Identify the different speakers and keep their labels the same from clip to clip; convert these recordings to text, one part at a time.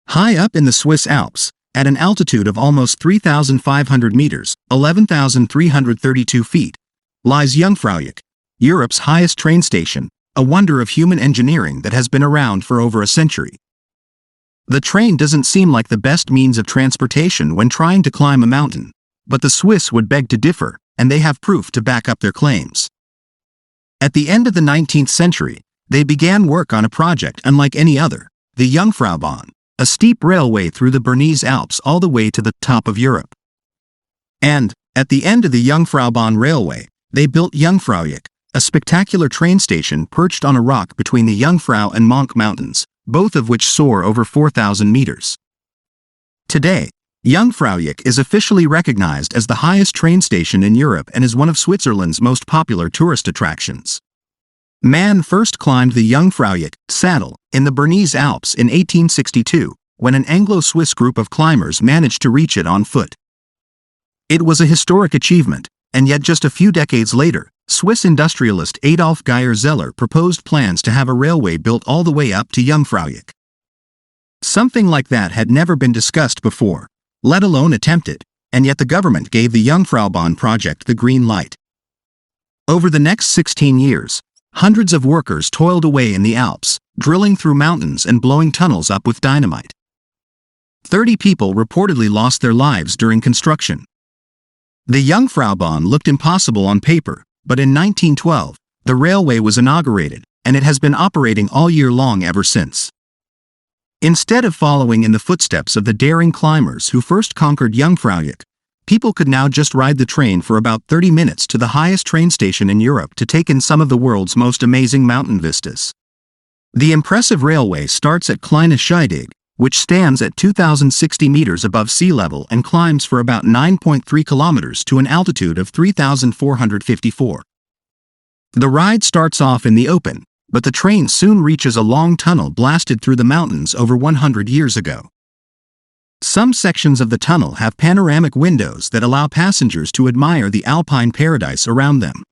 Speaker 1: High up in the Swiss Alps, at an altitude of almost 3,500 meters, 11,332 feet, lies Jungfraujoch, Europe's highest train station, a wonder of human engineering that has been around for over a century. The train doesn't seem like the best means of transportation when trying to climb a mountain, but the Swiss would beg to differ, and they have proof to back up their claims. At the end of the 19th century, they began work on a project unlike any other, the Jungfraubahn, a steep railway through the Bernese Alps all the way to the top of Europe. And, at the end of the Jungfraubahn railway, they built Jungfraujoch, a spectacular train station perched on a rock between the Jungfrau and Monk mountains, both of which soar over 4,000 meters. Today, Jungfraujoch is officially recognized as the highest train station in Europe and is one of Switzerland's most popular tourist attractions. Man first climbed the Jungfraujoch saddle in the Bernese Alps in 1862, when an Anglo-Swiss group of climbers managed to reach it on foot. It was a historic achievement, and yet just a few decades later, Swiss industrialist Adolf Geyer-Zeller proposed plans to have a railway built all the way up to Jungfraujoch. Something like that had never been discussed before, let alone attempted, and yet the government gave the Jungfraubahn project the green light. Over the next 16 years, hundreds of workers toiled away in the Alps, drilling through mountains and blowing tunnels up with dynamite. 30 people reportedly lost their lives during construction. The Jungfraubahn looked impossible on paper, but in 1912, the railway was inaugurated, and it has been operating all year long ever since. Instead of following in the footsteps of the daring climbers who first conquered Jungfraujoch, people could now just ride the train for about 30 minutes to the highest train station in Europe to take in some of the world's most amazing mountain vistas. The impressive railway starts at Kleine Scheidegg, which stands at 2,060 meters above sea level and climbs for about 9.3 kilometers to an altitude of 3,454. The ride starts off in the open, but the train soon reaches a long tunnel blasted through the mountains over 100 years ago. Some sections of the tunnel have panoramic windows that allow passengers to admire the alpine paradise around them.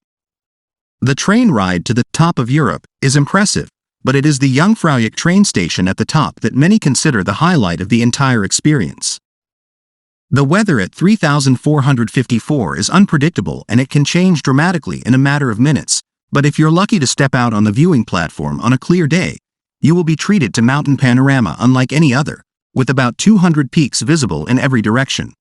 Speaker 1: The train ride to the top of Europe is impressive, but it is the Jungfraujoch train station at the top that many consider the highlight of the entire experience. The weather at 3,454 is unpredictable and it can change dramatically in a matter of minutes, but if you're lucky to step out on the viewing platform on a clear day, you will be treated to mountain panorama unlike any other, with about 200 peaks visible in every direction.